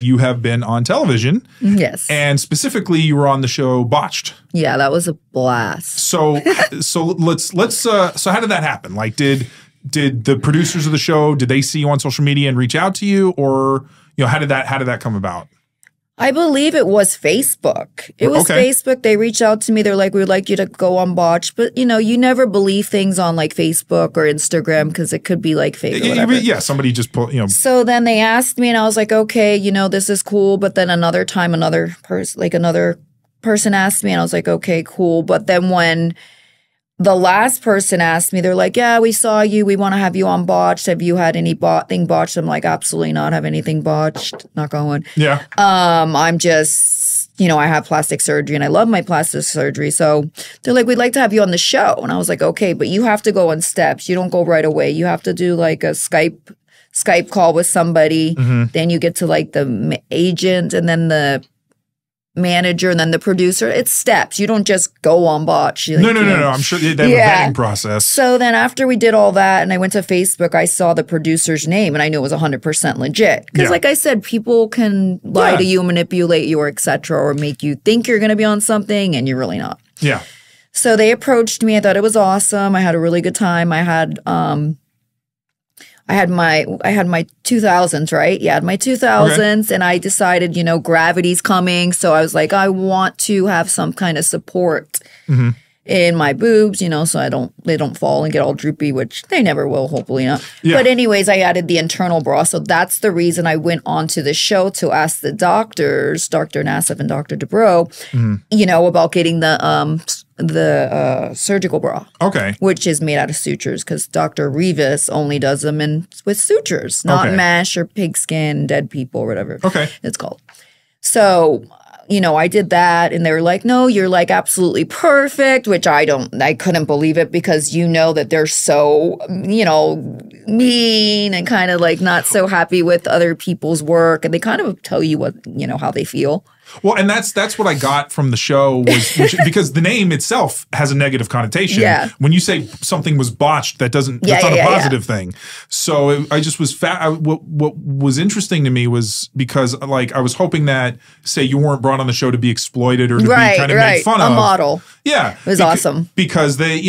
You have been on television. Yes. And specifically you were on the show Botched. Yeah, that was a blast. So how did that happen? Like did the producers of the show, did they see you on social media and reach out to you, or how did that come about? I believe it was Facebook. It was Facebook. They reached out to me. They're like, we would like you to go on Botched. But, you never believe things on like Facebook or Instagram because it could be like fake or whatever. Yeah, somebody just put, So then they asked me and I was like, okay, this is cool. But then another time, another person asked me and I was like, okay, cool. But then when the last person asked me, they're like, yeah, we saw you. We want to have you on Botched. Have you had anything botched? I'm like, absolutely not have anything botched. Not going. Yeah. I'm just, I have plastic surgery and I love my plastic surgery. So they're like, we'd like to have you on the show. And I was like, okay, but you have to go in steps. You don't go right away. You have to do like a Skype call with somebody. Then you get to like the agent and then the manager and then the producer. It's steps. You don't just go on Botched. No. I'm sure they have a vetting process. So then after we did all that and I went to Facebook, I saw the producer's name and I knew it was 100% legit. Because like I said, people can lie to you, manipulate you, or etc., or make you think you're going to be on something and you're really not. Yeah. So they approached me. I thought it was awesome. I had a really good time. I had my 2000s, right? Yeah, I had my 2000s, and I decided, gravity's coming. So I was like, I want to have some kind of support in my boobs, so they don't fall and get all droopy, which they never will, hopefully not. Yeah. But anyways, I added the internal bra. So that's the reason I went on to the show to ask the doctors, Dr. Nassif and Dr. Dubrow, about getting the surgical bra. Okay. Which is made out of sutures because Dr. Rivas only does them with sutures, not mesh or pigskin, dead people or whatever it's called. So, I did that and they were like, no, you're like absolutely perfect, which I couldn't believe it because that they're so, mean and kind of like not so happy with other people's work. And they kind of tell you what, how they feel. Well, and that's what I got from the show because the name itself has a negative connotation. Yeah. When you say something was botched, that's not a positive thing. So I just was what was interesting to me was because like I was hoping that say you weren't brought on the show to be exploited or to be kind of made fun of. A model. Yeah. It was awesome. Because they,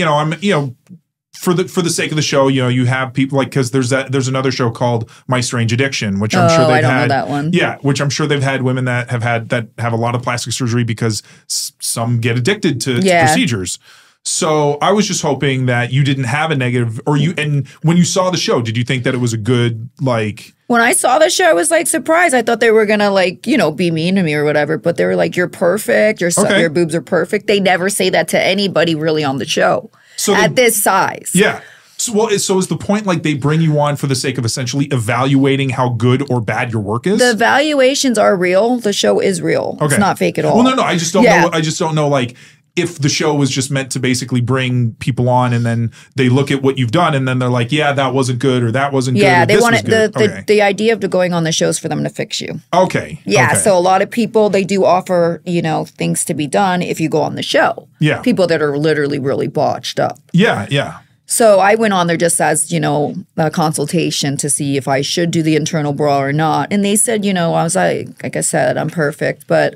for the sake of the show, you have people like because there's another show called My Strange Addiction, which I'm sure they've had. I don't know that one. Yeah, which I'm sure they've had women that have a lot of plastic surgery because some get addicted to procedures. So I was just hoping that you didn't have a negative, and when you saw the show, did you think that it was a good like? When I saw the show, I was like surprised. I thought they were gonna like be mean to me or whatever, but they were like, "You're perfect. Your boobs are perfect." They never say that to anybody really on the show. So at this size. Yeah. So is the point like they bring you on for the sake of essentially evaluating how good or bad your work is? The evaluations are real. The show is real. Okay. It's not fake at all. Well, no. I just don't know. I just don't know like if the show was just meant to basically bring people on and then they look at what you've done and then they're like, yeah, that wasn't good or that wasn't good. Yeah, they want it. The idea of going on the show is for them to fix you. Okay. Yeah. So a lot of people, they do offer, things to be done if you go on the show. Yeah. People that are literally really botched up. Yeah. Yeah. So I went on there just as, a consultation to see if I should do the internal bra or not. And they said, I was like I said, I'm perfect. But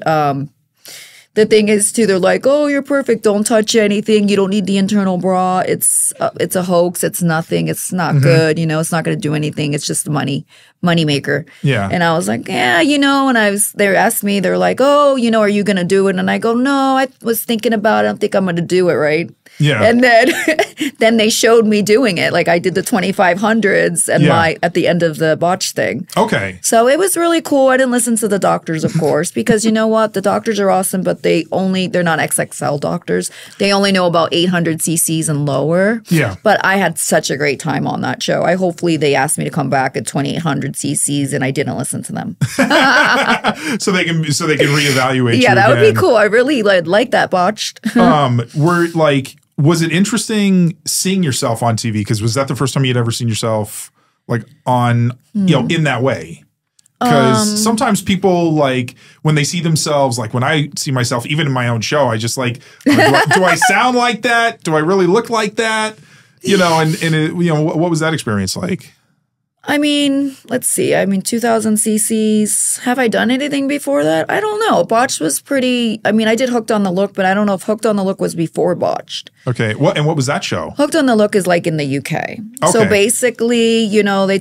the thing is, too, they're like, oh, you're perfect. Don't touch anything. You don't need the internal bra. It's a hoax. It's nothing. It's not good. It's not going to do anything. It's just a money maker. Yeah. And I was like, yeah, and they asked me, they're like, oh, are you going to do it? And I go, no, I was thinking about it. I don't think I'm going to do it, right? Yeah. And then they showed me doing it. Like I did the 2500s and at the end of the Botched thing. Okay. So it was really cool. I didn't listen to the doctors, of course, because you know what? The doctors are awesome, but they're not XXL doctors. They only know about 800 cc's and lower. Yeah. But I had such a great time on that show. Hopefully they asked me to come back at 2800 cc's and I didn't listen to them. so they can reevaluate you that again. Would be cool. I really like that Botched. Was it interesting seeing yourself on TV? Because was that the first time you'd ever seen yourself like on, in that way? Because sometimes people like when they see themselves, like when I see myself, even in my own show, I just like, do I sound like that? Do I really look like that? What was that experience like? I mean, let's see. I mean, 2000 cc's. Have I done anything before that? I don't know. Botched was pretty. I mean, I did Hooked on the Look, but I don't know if Hooked on the Look was before Botched. Okay. What was that show? Hooked on the Look is like in the UK. Okay. So basically, you know, they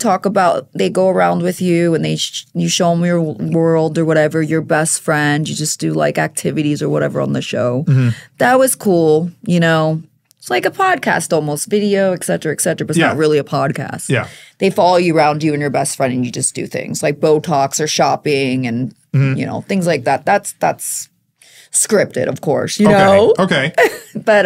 go around with you and you show them your world or whatever, your best friend. You just do like activities or whatever on the show. That was cool, you know. It's like a podcast almost, video, et cetera, but it's not really a podcast. Yeah. They follow you around, you and your best friend, and you just do things like Botox or shopping and, you know, things like that. That's scripted, of course, you know? Okay. But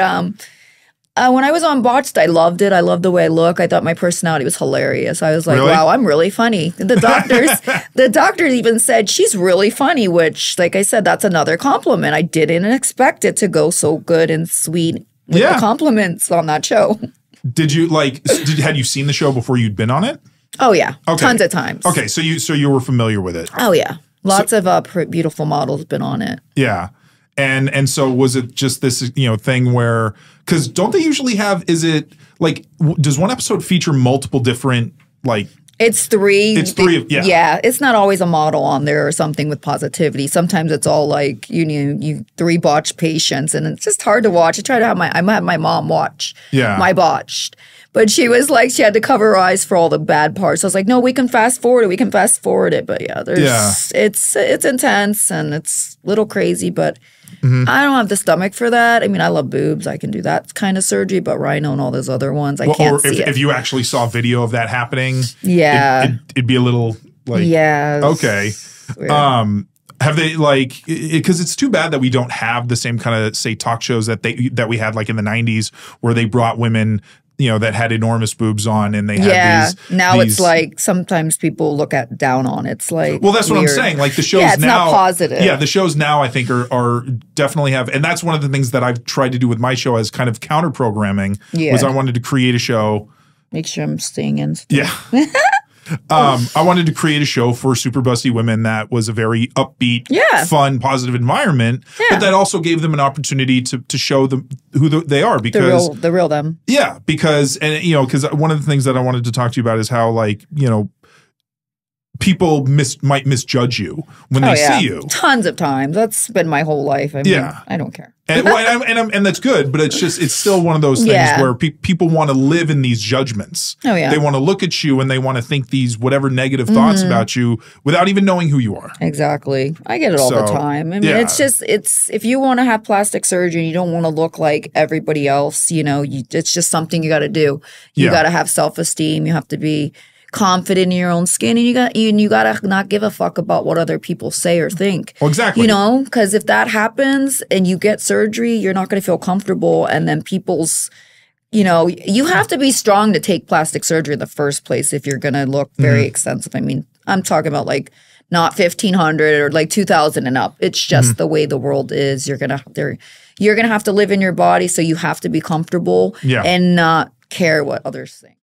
when I was on Botched, I loved it. I loved the way I look. I thought my personality was hilarious. I was like, wow, I'm really funny. The doctors even said, she's really funny, which, like I said, that's another compliment. I didn't expect it to go so good and sweet with the compliments on that show. Did you had you seen the show before you'd been on it? Oh yeah, tons of times. Okay, so you were familiar with it. Oh yeah, lots of beautiful models been on it. Yeah, and so was it just this thing where, because don't they usually have? Is it like does one episode feature multiple different like? It's three. It's three. Yeah. It's not always a model on there or something with positivity. Sometimes it's all like you three botched patients, and it's just hard to watch. I had my mom watch my Botched, but she was like she had to cover her eyes for all the bad parts. I was like, no, we can fast forward it. We can fast forward it. But it's intense and it's a little crazy, but. I don't have the stomach for that. I mean, I love boobs. I can do that kind of surgery, but rhino and all those other ones, I can't see it. If you actually saw video of that happening, it'd be a little like, okay. Have they like, because it's too bad that we don't have the same kind of, say, talk shows that we had like in the 90s where they brought women that had enormous boobs on, and they had now it's like sometimes people look down on it. It's like, well, that's what I'm saying. Like the shows it's now, not positive. Yeah, the shows now I think are definitely have, and that's one of the things that I've tried to do with my show as kind of counter programming. Was I wanted to create a show. Make sure I'm staying in. Yeah. I wanted to create a show for super busty women that was a very upbeat, fun, positive environment, but that also gave them an opportunity to show them who they are, because the real them. Yeah, because because one of the things that I wanted to talk to you about is how people might misjudge you when they see you. Tons of times. That's been my whole life. I mean, I don't care. And that's good, but it's still one of those things where people want to live in these judgments. Oh yeah, they want to look at you and they want to think these whatever negative thoughts about you without even knowing who you are. Exactly, I get it all the time. I mean, it's if you want to have plastic surgery, and you don't want to look like everybody else. It's just something you got to do. You got to have self-esteem. You have to be confident in your own skin, and you gotta not give a fuck about what other people say or think. Well, exactly. Because if that happens and you get surgery, you're not gonna feel comfortable, and then people's, you have to be strong to take plastic surgery in the first place if you're gonna look very extensive. I mean, I'm talking about like not 1,500 or like 2,000 and up. It's just the way the world is. You're gonna have to live in your body, so you have to be comfortable and not care what others think.